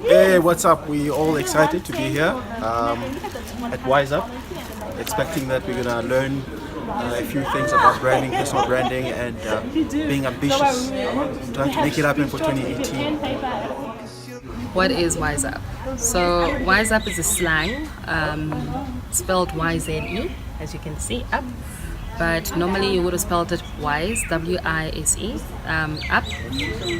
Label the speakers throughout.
Speaker 1: Hey, what's up? We all excited to be here at YzeUp. Expecting that we're gonna learn a few things about branding, personal branding, and being ambitious. Trying to make it happen for 2018.
Speaker 2: What is YzeUp? So YzeUp is a slang, spelled YZE, as you can see, up. But normally you would have spelled it wise, W-I-S-E, up.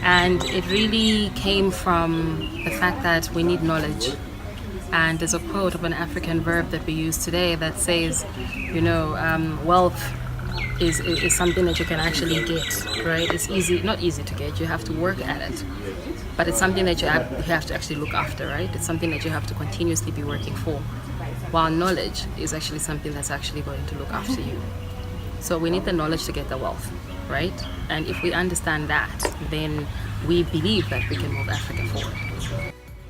Speaker 2: And it really came from the fact that we need knowledge. And there's a quote of an African verb that we use today that says, wealth is something that you can actually get, right? It's not easy to get, you have to work at it. But it's something that you have to actually look after, right? It's something that you have to continuously be working for. While knowledge is actually something that's actually going to look after you. So we need the knowledge to get the wealth, right? And if we understand that, then we believe that we can move Africa forward.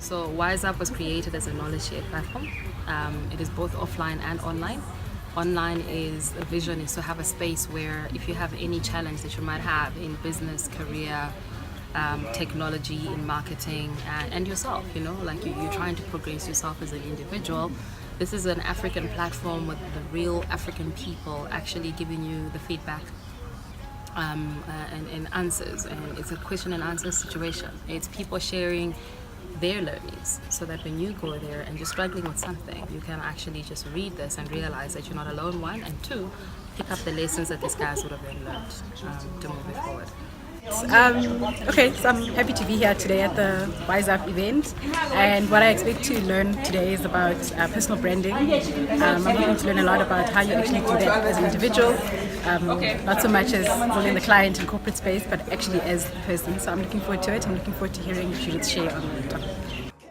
Speaker 2: So YzeUp was created as a knowledge share platform. It is both offline and online. Online the vision is to have a space where if you have any challenge that you might have in business, career, technology, in marketing, and yourself, like you're trying to progress yourself as an individual. This is an African platform with the real African people actually giving you the feedback and answers. And it's a question and answer situation. It's people sharing their learnings so that when you go there and you're struggling with something, you can actually just read this and realize that you're not alone, one, and two, pick up the lessons that these guys would have then learned to move it forward.
Speaker 3: Okay, so I'm happy to be here today at the YzeUp event, and what I expect to learn today is about personal branding. I'm hoping to learn a lot about how you actually do that as an individual, not so much as within the client and corporate space, but actually as a person. So I'm looking forward to it. I'm looking forward to hearing what you share on the topic.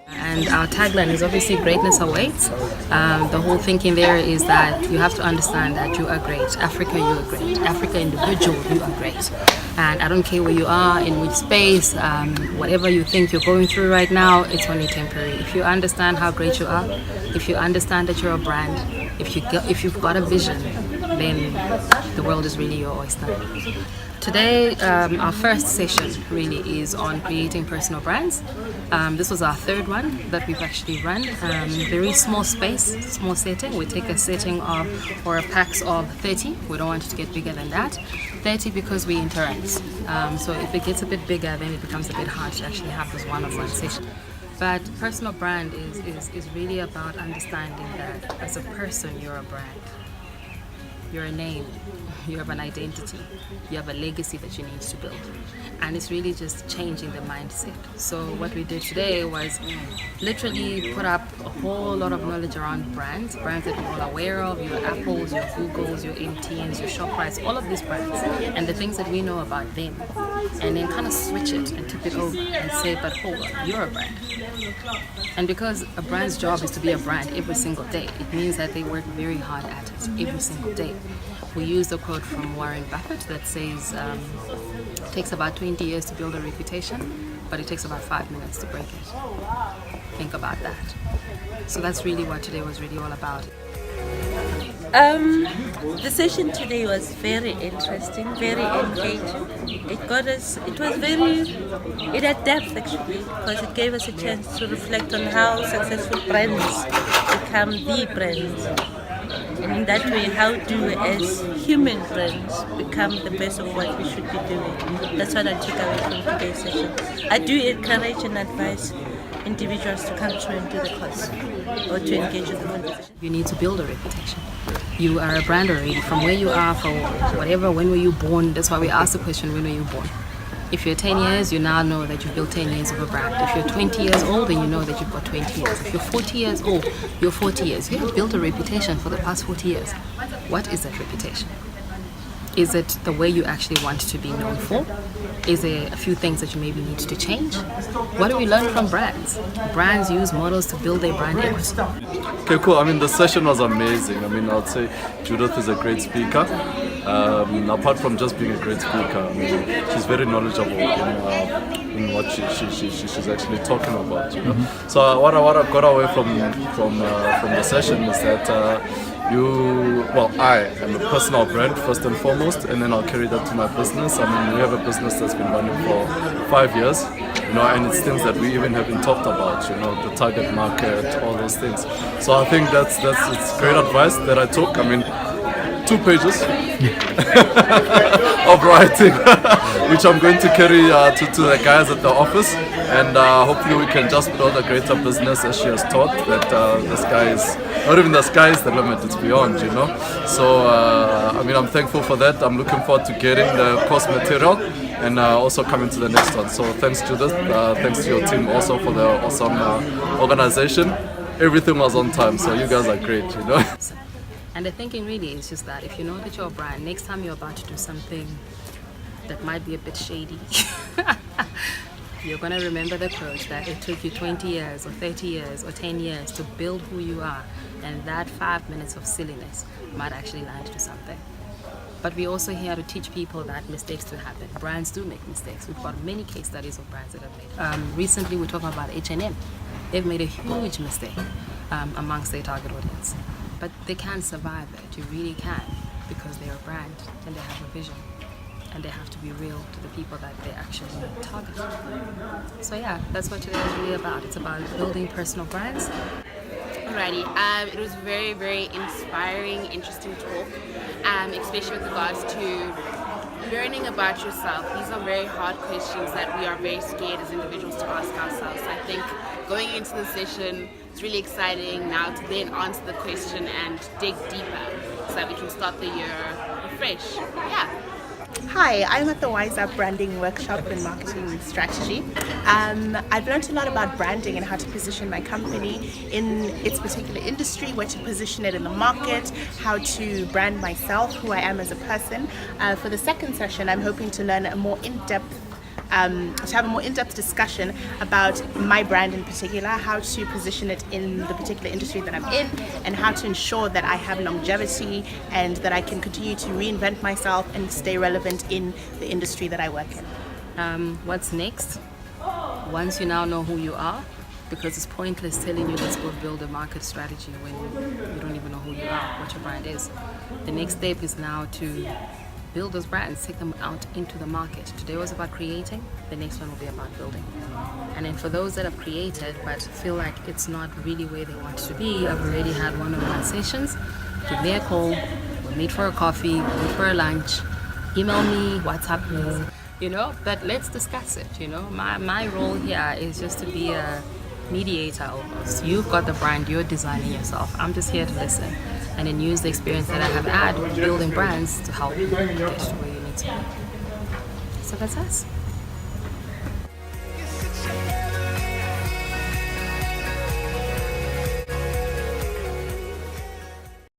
Speaker 2: And our tagline is obviously greatness awaits. The whole thinking there is that you have to understand that you are great. Africa, you are great. Africa individual, you are great. And I don't care where you are, in which space, whatever you think you're going through right now, it's only temporary. If you understand how great you are, if you understand that you're a brand, if you've got a vision, then the world is really your oyster. Today, our first session really is on creating personal brands. This was our third one that we've actually run. Very small space, small setting. We take a setting or a packs of 30. We don't want it to get bigger than that. 30 because we interact. So if it gets a bit bigger, then it becomes a bit hard to actually have this one-on-one session. But personal brand is really about understanding that as a person, you're a brand. You're a name, you have an identity, you have a legacy that you need to build. And it's really just changing the mindset. So what we did today was literally put up a whole lot of knowledge around brands that we're all aware of, your Apples, your Googles, your MTNs, your ShopRites, all of these brands, and the things that we know about them. And then kind of switch it and tip it over and say, but hold on, you're a brand. And because a brand's job is to be a brand every single day, it means that they work very hard at it every single day. We use the quote from Warren Buffett that says, it takes about 20 years to build a reputation, but it takes about 5 minutes to break it. Think about that. So that's really what today was really all about.
Speaker 4: The session today was very interesting, very engaging. It had depth actually, because it gave us a chance to reflect on how successful brands become the brands. And in that way, how do we as human brands become the best of what we should be doing? That's what I took away from today's session. I do encourage and advise individuals to come through and do the course or to engage with the conversation.
Speaker 2: You need to build a reputation. You are a brand already from where you are, for whatever, when were you born. That's why we ask the question, when were you born? If you're 10 years, you now know that you've built 10 years of a brand. If you're 20 years old, then you know that you've got 20 years. If you're 40 years old, you're 40 years. You have built a reputation for the past 40 years. What is that reputation? Is it the way you actually want to be known for? Is there a few things that you maybe need to change? What do we learn from brands? Brands use models to build their brand equity.
Speaker 5: Okay, cool. I mean, the session was amazing. I mean, I'd say Judith is a great speaker. Apart from just being a great speaker, I mean, she's very knowledgeable in what she's actually talking about. You know? So what I got away from the session is that I am a personal brand first and foremost, and then I'll carry that to my business. I mean, we have a business that's been running for 5 years, and it's things that we even haven't talked about, the target market, all those things. So I think it's great advice that I took. I mean, 2 pages of writing, which I'm going to carry to the guys at the office, and hopefully we can just build a greater business, as she has taught, that the sky is, not even the sky is the limit, it's beyond, So, I mean, I'm thankful for that. I'm looking forward to getting the course material and also coming to the next one. So thanks, Judith. Thanks to your team also for the awesome organization. Everything was on time, so you guys are great,
Speaker 2: And the thinking really is just that if you know that you're a brand, next time you're about to do something that might be a bit shady, you're going to remember the quote that it took you 20 years or 30 years or 10 years to build who you are, and that 5 minutes of silliness might actually land to something. But we're also here to teach people that mistakes do happen. Brands do make mistakes. We've got many case studies of brands that have made. Recently we're talking about H&M. They've made a huge mistake amongst their target audience. But they can survive it, you really can, because they're a brand and they have a vision and they have to be real to the people that they actually target. So yeah, that's what today is really about. It's about building personal brands.
Speaker 6: Alrighty, it was very, very inspiring, interesting talk, especially with regards to learning about yourself. These are very hard questions that we are very scared as individuals to ask ourselves. I think going into the session, it's really exciting now to then answer the question and dig deeper so that we can start the year fresh. Yeah.
Speaker 7: Hi, I'm at the YzeUp Branding Workshop in Marketing Strategy. I've learned a lot about branding and how to position my company in its particular industry, where to position it in the market, how to brand myself, who I am as a person. For the second session, I'm hoping to learn a more in-depth to have a more in-depth discussion about my brand in particular, how to position it in the particular industry that I'm in, and how to ensure that I have longevity and that I can continue to reinvent myself and stay relevant in the industry that I work in.
Speaker 2: What's next? Once you now know who you are, because it's pointless telling you let's go build a market strategy when you don't even know who you are, what your brand is. The next step is now to build those brands, take them out into the market. Today was about creating, the next one will be about building. And then for those that have created but feel like it's not really where they want to be, I've already had one-on-one sessions. Give me a call, we'll meet for a coffee, we'll meet for a lunch, email me, WhatsApp me, but let's discuss it, My role here is just to be a mediator almost. You've got the brand, you're designing yourself. I'm just here to listen and then use the experience that I have had building brands to help you get to where you need to be. So that's us.